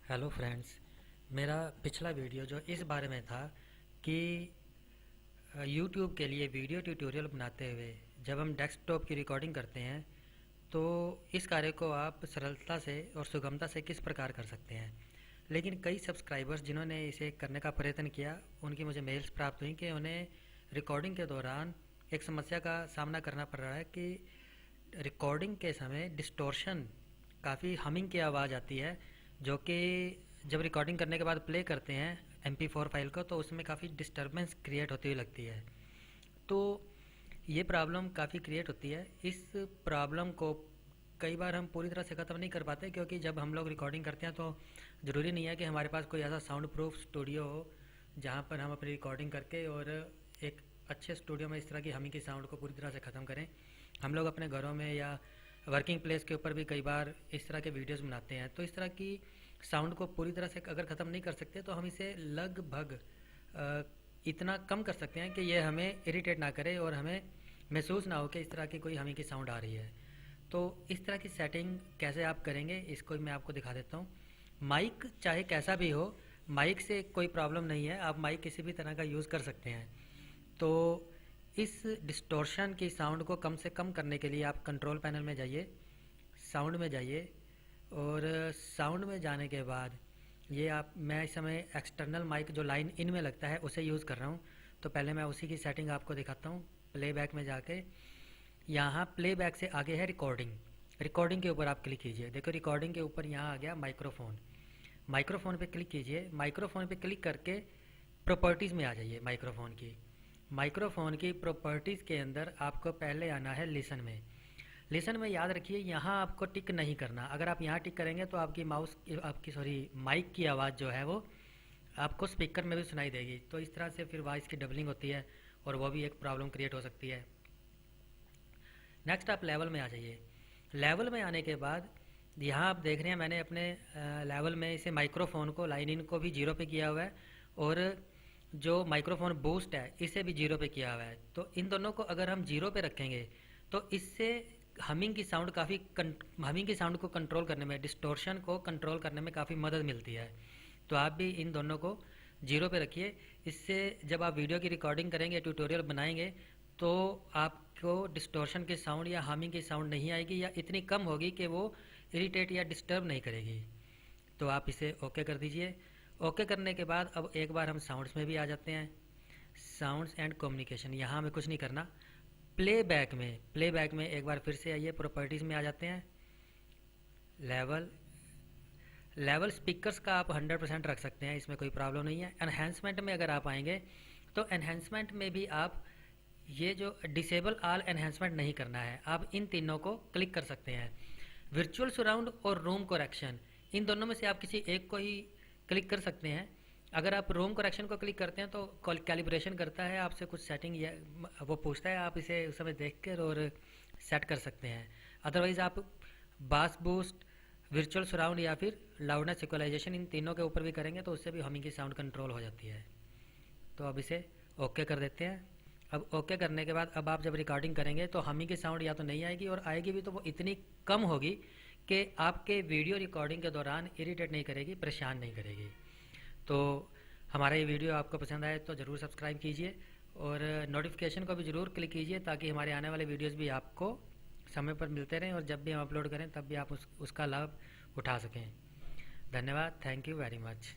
Hello friends. मेरा पिछला video जो इस बारे में था कि YouTube के लिए वीडियो ट्यूटोरियल बनाते हुए जब हम डेस्कटॉप की रिकॉर्डिंग करते हैं तो इस कार्य को आप सरलता से और सुगमता से किस प्रकार कर सकते हैं। लेकिन कई सब्सक्राइबर्स जिन्होंने इसे करने का प्रयत्न किया उनकी मुझे मेल्स प्राप्त हुई कि उन्हें रिकॉर्डिंग के दौरान एक समस्या का सामना करना पड़ रहा है कि रिकॉर्डिंग के समय डिस्टॉर्शन, काफ़ी हमिंग की आवाज़ आती है जो कि जब रिकॉर्डिंग करने के बाद प्ले करते हैं MP4 फाइल को तो उसमें काफ़ी डिस्टरबेंस क्रिएट होती हुई लगती है। तो ये प्रॉब्लम काफ़ी क्रिएट होती है। इस प्रॉब्लम को कई बार हम पूरी तरह से ख़त्म नहीं कर पाते क्योंकि जब हम लोग रिकॉर्डिंग करते हैं तो ज़रूरी नहीं है कि हमारे पास कोई ऐसा साउंड प्रूफ स्टूडियो हो जहाँ पर हम अपनी रिकॉर्डिंग करके और एक अच्छे स्टूडियो में इस तरह की हमिंग की साउंड को पूरी तरह से ख़त्म करें। हम लोग अपने घरों में या वर्किंग प्लेस के ऊपर भी कई बार इस तरह के वीडियोस बनाते हैं, तो इस तरह की साउंड को पूरी तरह से अगर ख़त्म नहीं कर सकते तो हम इसे लगभग इतना कम कर सकते हैं कि ये हमें इरिटेट ना करे और हमें महसूस ना हो कि इस तरह की कोई हमिंग की साउंड आ रही है। तो इस तरह की सेटिंग कैसे आप करेंगे इसको मैं आपको दिखा देता हूँ। माइक चाहे कैसा भी हो, माइक से कोई प्रॉब्लम नहीं है, आप माइक किसी भी तरह का यूज़ कर सकते हैं। तो इस डिस्टॉर्शन की साउंड को कम से कम करने के लिए आप कंट्रोल पैनल में जाइए, साउंड में जाइए और साउंड में जाने के बाद मैं इस समय एक्सटर्नल माइक जो लाइन इन में लगता है उसे यूज़ कर रहा हूँ। तो पहले मैं उसी की सेटिंग आपको दिखाता हूँ। प्लेबैक में जाके यहाँ प्लेबैक से आगे है रिकॉर्डिंग। रिकॉर्डिंग के ऊपर आप क्लिक कीजिए। देखो रिकॉर्डिंग के ऊपर यहाँ आ गया माइक्रोफोन। माइक्रोफोन पे क्लिक कीजिए। माइक्रोफोन पे क्लिक करके प्रॉपर्टीज़ में आ जाइए। माइक्रोफोन की प्रॉपर्टीज़ के अंदर आपको पहले आना है लिसन में। लिसन में याद रखिए यहाँ आपको टिक नहीं करना। अगर आप यहाँ टिक करेंगे तो आपकी माइक की आवाज़ जो है वो आपको स्पीकर में भी सुनाई देगी। तो इस तरह से फिर वॉइस की डबलिंग होती है और वो भी एक प्रॉब्लम क्रिएट हो सकती है। नेक्स्ट आप लेवल में आ जाइए। लेवल में आने के बाद यहाँ आप देख रहे हैं मैंने अपने लेवल में इसे माइक्रोफोन को लाइन इन को भी 0 पे किया हुआ है और जो माइक्रोफोन बूस्ट है इसे भी 0 पे किया हुआ है। तो इन दोनों को अगर हम 0 पे रखेंगे तो इससे हमिंग की साउंड को कंट्रोल करने में, डिस्टॉर्शन को कंट्रोल करने में काफ़ी मदद मिलती है। तो आप भी इन दोनों को 0 पे रखिए। इससे जब आप वीडियो की रिकॉर्डिंग करेंगे, ट्यूटोरियल बनाएंगे तो आपको डिस्टॉर्शन की साउंड या हमिंग की साउंड नहीं आएगी या इतनी कम होगी कि वो इरिटेट या डिस्टर्ब नहीं करेगी। तो आप इसे ओके कर दीजिए। ओके करने के बाद अब एक बार हम साउंड्स में भी आ जाते हैं। साउंड्स एंड कम्युनिकेशन, यहाँ हमें कुछ नहीं करना। प्लेबैक में एक बार फिर से आइए, प्रॉपर्टीज़ में आ जाते हैं। लेवल स्पीकर्स का आप 100% रख सकते हैं, इसमें कोई प्रॉब्लम नहीं है। एनहेंसमेंट में अगर आप आएंगे तो एनहेंसमेंट में भी आप ये जो डिसेबल ऑल एनहेंसमेंट नहीं करना है, आप इन तीनों को क्लिक कर सकते हैं। वर्चुअल सराउंड और रूम करेक्शन, इन दोनों में से आप किसी एक को ही क्लिक कर सकते हैं। अगर आप रूम करेक्शन को क्लिक करते हैं तो कैलिब्रेशन करता है, आपसे कुछ सेटिंग या वो पूछता है, आप इसे उस समय देख कर और सेट कर सकते हैं। अदरवाइज़ आप बास बूस्ट, वर्चुअल सराउंड या फिर लाउडनेस इक्वलाइजेशन, इन तीनों के ऊपर भी करेंगे तो उससे भी हमिंग की साउंड कंट्रोल हो जाती है। तो अब इसे ओके कर देते हैं। अब ओके करने के बाद अब आप जब रिकॉर्डिंग करेंगे तो हमिंग की साउंड या तो नहीं आएगी और आएगी भी तो वो इतनी कम होगी कि आपके वीडियो रिकॉर्डिंग के दौरान इरिटेट नहीं करेगी, परेशान नहीं करेगी। तो हमारा ये वीडियो आपको पसंद आए तो ज़रूर सब्सक्राइब कीजिए और नोटिफिकेशन को भी ज़रूर क्लिक कीजिए ताकि हमारे आने वाले वीडियोस भी आपको समय पर मिलते रहें और जब भी हम अपलोड करें तब भी आप उसका लाभ उठा सकें। धन्यवाद। Thank you very much.